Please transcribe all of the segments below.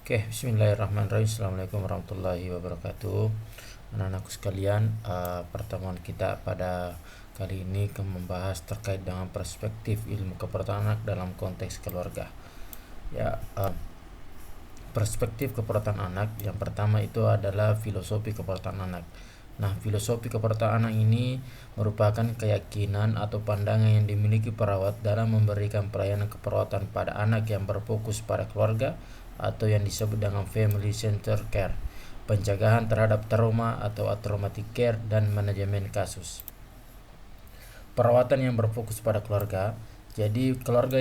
Oke, bismillahirrahmanirrahim. Assalamualaikum warahmatullahi wabarakatuh. Anak-anakku sekalian, pertemuan kita pada kali ini membahas terkait dengan perspektif ilmu keperawatan anak dalam konteks keluarga. Ya, perspektif keperawatan anak yang pertama itu adalah filosofi keperawatan anak. Nah, filosofi keperawatan anak ini merupakan keyakinan atau pandangan yang dimiliki perawat dalam memberikan pelayanan keperawatan pada anak yang berfokus pada keluarga atau yang disebut dengan family center care, pencegahan terhadap trauma atau traumatic care, dan manajemen kasus. Perawatan yang berfokus pada keluarga. Jadi keluarga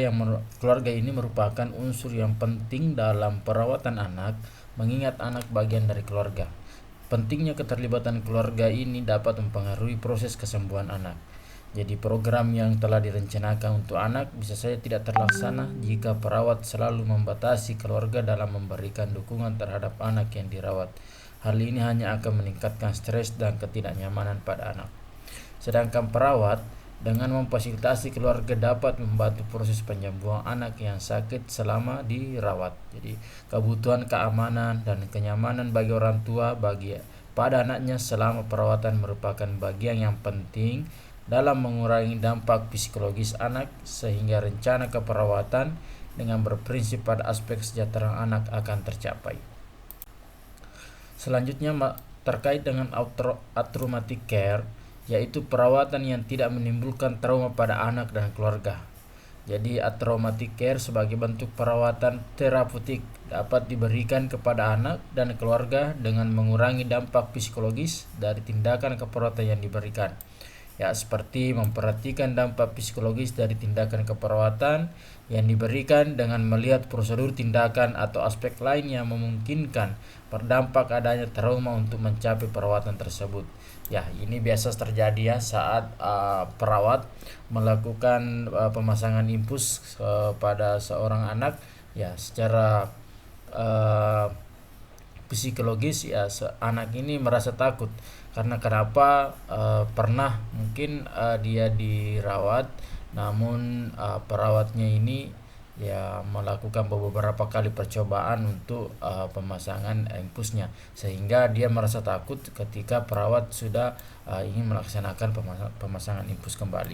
ini merupakan unsur yang penting dalam perawatan anak, mengingat anak bagian dari keluarga. Pentingnya keterlibatan keluarga ini dapat mempengaruhi proses kesembuhan anak. Jadi program yang telah direncanakan untuk anak bisa saja tidak terlaksana jika perawat selalu membatasi keluarga dalam memberikan dukungan terhadap anak yang dirawat. Hal ini hanya akan meningkatkan stres dan ketidaknyamanan pada anak. Sedangkan perawat dengan memfasilitasi keluarga dapat membantu proses penyembuhan anak yang sakit selama dirawat. Jadi kebutuhan keamanan dan kenyamanan bagi orang tua pada anaknya selama perawatan merupakan bagian yang penting dalam mengurangi dampak psikologis anak, sehingga rencana keperawatan dengan berprinsip pada aspek kesejahteraan anak akan tercapai. Selanjutnya terkait dengan traumatic care, yaitu perawatan yang tidak menimbulkan trauma pada anak dan keluarga. Jadi traumatic care sebagai bentuk perawatan terapeutik dapat diberikan kepada anak dan keluarga dengan mengurangi dampak psikologis dari tindakan keperawatan yang diberikan. Ya, seperti memperhatikan dampak psikologis dari tindakan keperawatan yang diberikan dengan melihat prosedur tindakan atau aspek lain yang memungkinkan berdampak adanya trauma untuk mencapai perawatan tersebut. Ya, ini biasa terjadi ya saat perawat melakukan pemasangan infus pada seorang anak, ya secara psikologis ya anak ini merasa takut karena pernah mungkin dia dirawat, namun perawatnya ini ya melakukan beberapa kali percobaan untuk pemasangan infusnya, sehingga dia merasa takut ketika perawat sudah ingin melaksanakan pemasangan infus kembali.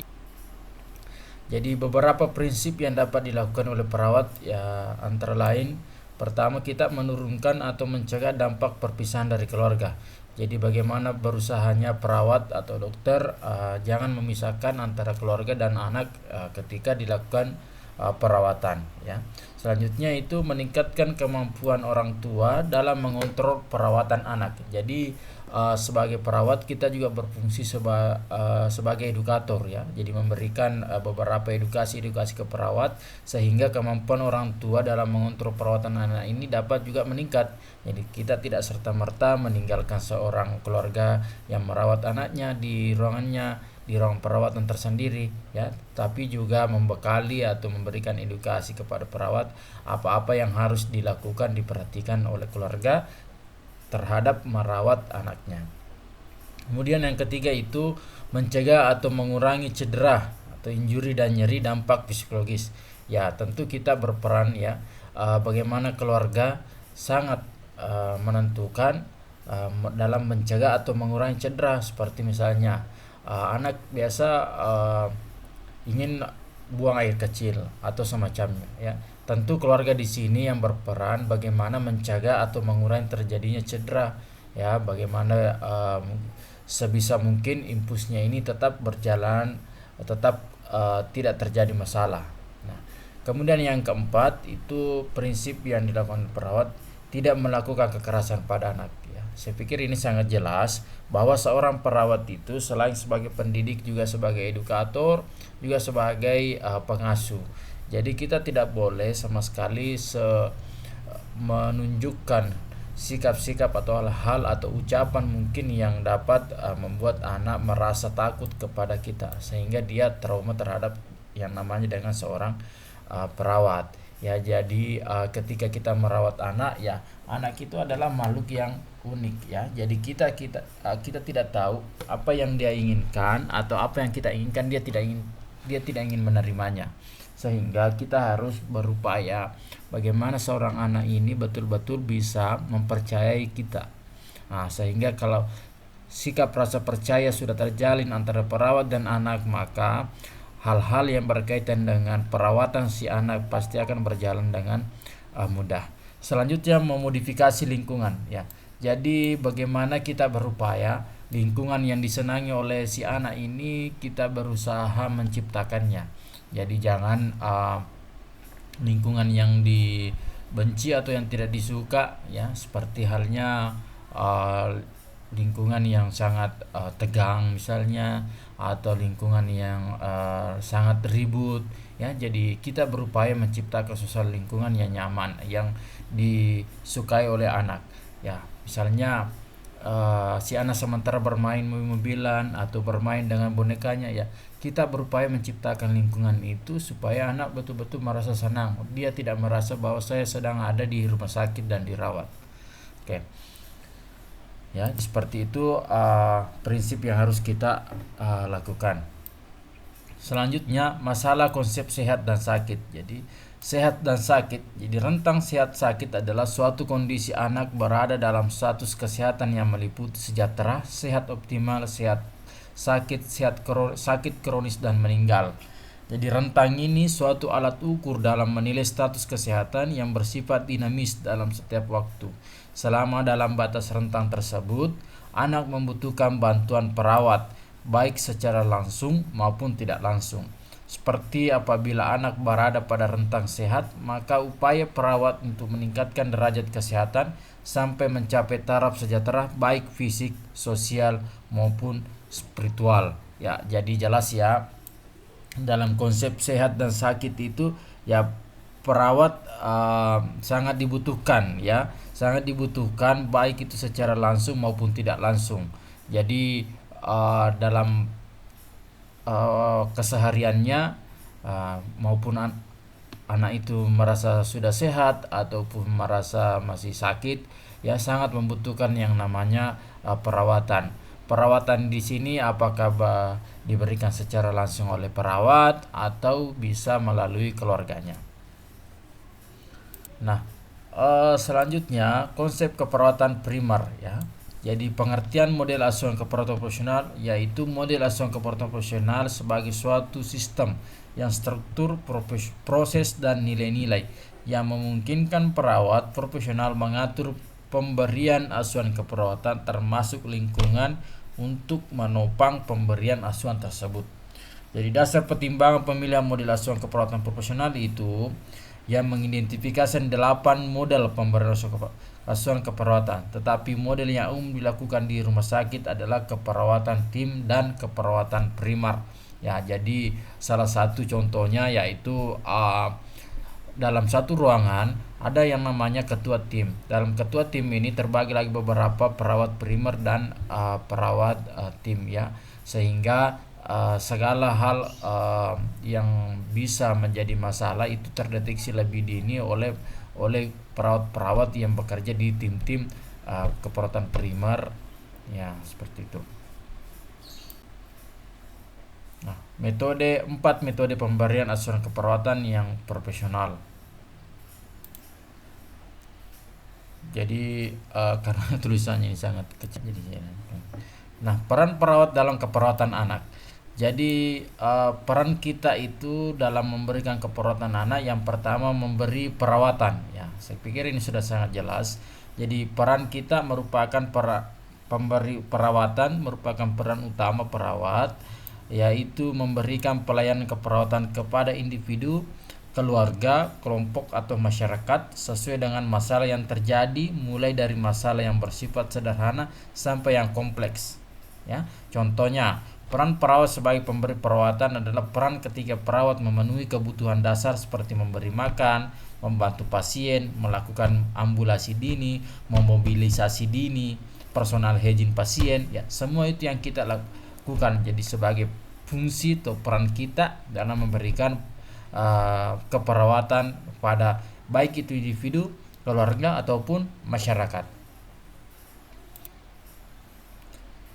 Jadi beberapa prinsip yang dapat dilakukan oleh perawat ya antara lain, pertama, kita menurunkan atau mencegah dampak perpisahan dari keluarga. Jadi bagaimana berusahanya perawat atau dokter jangan memisahkan antara keluarga dan anak ketika dilakukan perawatan ya. Selanjutnya itu meningkatkan kemampuan orang tua dalam mengontrol perawatan anak. Jadi sebagai perawat kita juga berfungsi sebagai edukator ya. Jadi memberikan beberapa edukasi ke perawat sehingga kemampuan orang tua dalam mengontrol perawatan anak ini dapat juga meningkat. Jadi kita tidak serta-merta meninggalkan seorang keluarga yang merawat anaknya di ruang perawatan tersendiri ya, tapi juga membekali atau memberikan edukasi kepada perawat apa-apa yang harus dilakukan diperhatikan oleh keluarga terhadap merawat anaknya. Kemudian yang ketiga itu mencegah atau mengurangi cedera atau injuri dan nyeri dampak psikologis. Ya, tentu kita berperan ya, bagaimana keluarga sangat menentukan dalam mencegah atau mengurangi cedera, seperti misalnya anak biasa ingin buang air kecil atau semacamnya ya. Tentu keluarga di sini yang berperan bagaimana mencegah atau mengurangi terjadinya cedera ya, bagaimana sebisa mungkin infusnya ini tetap berjalan, tetap tidak terjadi masalah. Nah, kemudian yang keempat itu prinsip yang dilakukan perawat, tidak melakukan kekerasan pada anak. Saya pikir ini sangat jelas bahwa seorang perawat itu selain sebagai pendidik juga sebagai edukator, juga sebagai pengasuh. Jadi kita tidak boleh sama sekali menunjukkan sikap-sikap atau hal-hal atau ucapan mungkin yang dapat membuat anak merasa takut kepada kita, sehingga dia trauma terhadap yang namanya dengan seorang perawat. Ya, jadi ketika kita merawat anak ya, anak itu adalah makhluk yang unik ya. Jadi kita tidak tahu apa yang dia inginkan atau apa yang kita inginkan dia tidak ingin menerimanya. Sehingga kita harus berupaya bagaimana seorang anak ini betul-betul bisa mempercayai kita. Nah, sehingga kalau sikap rasa percaya sudah terjalin antara perawat dan anak, maka hal-hal yang berkaitan dengan perawatan si anak pasti akan berjalan dengan mudah. Selanjutnya, memodifikasi lingkungan ya. Jadi bagaimana kita berupaya lingkungan yang disenangi oleh si anak ini kita berusaha menciptakannya. Jadi jangan lingkungan yang dibenci atau yang tidak disuka ya, seperti halnya lingkungan yang sangat tegang misalnya, atau lingkungan yang sangat ribut ya. Jadi kita berupaya menciptakan suasana lingkungan yang nyaman, yang disukai oleh anak ya. Misalnya si anak sementara bermain mobil-mobilan atau bermain dengan bonekanya ya, kita berupaya menciptakan lingkungan itu supaya anak betul-betul merasa senang. Dia tidak merasa bahwa saya sedang ada di rumah sakit dan dirawat. Oke. Ya, seperti itu prinsip yang harus kita lakukan. Selanjutnya, masalah konsep sehat dan sakit. Jadi sehat dan sakit, jadi rentang sehat sakit adalah suatu kondisi anak berada dalam status kesehatan yang meliputi sejahtera, sehat optimal, sehat sakit, sakit kronis, dan meninggal. Jadi rentang ini suatu alat ukur dalam menilai status kesehatan yang bersifat dinamis dalam setiap waktu. Selama dalam batas rentang tersebut, anak membutuhkan bantuan perawat, baik secara langsung maupun tidak langsung. Seperti apabila anak berada pada rentang sehat, maka upaya perawat untuk meningkatkan derajat kesehatan sampai mencapai taraf sejahtera baik fisik, sosial maupun spiritual. Ya, jadi jelas ya, dalam konsep sehat dan sakit itu ya perawat sangat dibutuhkan ya, sangat dibutuhkan baik itu secara langsung maupun tidak langsung. Jadi dalam kesehariannya maupun anak itu merasa sudah sehat ataupun merasa masih sakit ya, sangat membutuhkan yang namanya perawatan. Perawatan di sini apakah diberikan secara langsung oleh perawat atau bisa melalui keluarganya. Nah, selanjutnya konsep keperawatan primer ya. Jadi pengertian model asuhan keperawatan profesional yaitu model asuhan keperawatan profesional sebagai suatu sistem yang struktur, proses dan nilai-nilai yang memungkinkan perawat profesional mengatur pemberian asuhan keperawatan termasuk lingkungan untuk menopang pemberian asuhan tersebut. Jadi dasar pertimbangan pemilihan model asuhan keperawatan profesional itu yang mengidentifikasi 8 model pemberian asuhan keperawatan. Tetapi model yang umum dilakukan di rumah sakit adalah keperawatan tim dan keperawatan primer. Ya, jadi salah satu contohnya yaitu dalam satu ruangan ada yang namanya ketua tim. Dalam ketua tim ini terbagi lagi beberapa perawat primer dan perawat tim ya. Sehingga segala hal yang bisa menjadi masalah itu terdeteksi lebih dini oleh perawat-perawat yang bekerja di tim-tim keperawatan primer ya, seperti itu. Nah, metode pemberian asuhan keperawatan yang profesional. Jadi karena tulisannya ini sangat kecil jadi. Nah, peran perawat dalam keperawatan anak. Jadi peran kita itu dalam memberikan keperawatan anak, yang pertama memberi perawatan ya. Saya pikir ini sudah sangat jelas. Jadi peran kita merupakan pemberi perawatan, merupakan peran utama perawat, yaitu memberikan pelayanan keperawatan kepada individu, keluarga, kelompok atau masyarakat sesuai dengan masalah yang terjadi, mulai dari masalah yang bersifat sederhana sampai yang kompleks ya. Contohnya, peran perawat sebagai pemberi perawatan adalah peran ketika perawat memenuhi kebutuhan dasar seperti memberi makan, membantu pasien, melakukan ambulasi dini, memobilisasi dini, personal hygiene pasien ya. Semua itu yang kita lakukan. Jadi sebagai fungsi atau peran kita dalam memberikan keperawatan pada baik itu individu, keluarga ataupun masyarakat.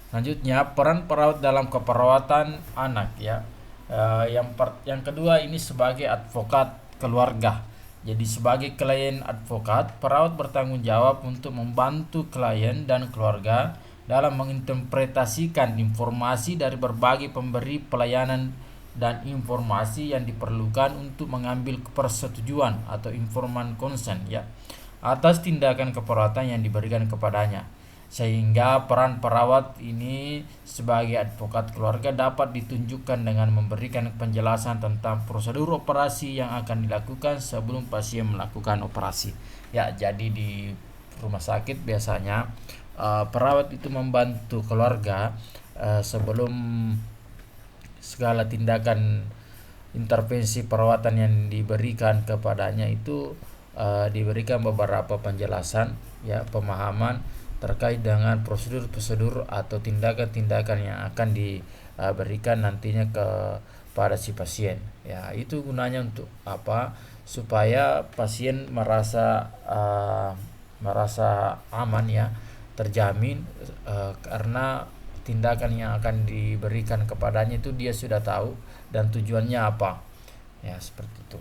Selanjutnya, peran perawat dalam keperawatan anak ya. Yang kedua ini sebagai advokat keluarga. Jadi sebagai klien advokat, perawat bertanggung jawab untuk membantu klien dan keluarga dalam menginterpretasikan informasi dari berbagai pemberi pelayanan dan informasi yang diperlukan untuk mengambil persetujuan atau informan consent ya atas tindakan keperawatan yang diberikan kepadanya, sehingga peran perawat ini sebagai advokat keluarga dapat ditunjukkan dengan memberikan penjelasan tentang prosedur operasi yang akan dilakukan sebelum pasien melakukan operasi. Ya, jadi di rumah sakit biasanya perawat itu membantu keluarga sebelum segala tindakan intervensi perawatan yang diberikan kepadanya itu diberikan beberapa penjelasan ya, pemahaman terkait dengan prosedur-prosedur atau tindakan-tindakan yang akan diberikan nantinya kepada si pasien. Ya, itu gunanya untuk apa? Supaya pasien merasa aman ya, terjamin karena tindakan yang akan diberikan kepadanya itu dia sudah tahu dan tujuannya apa. Ya, seperti itu.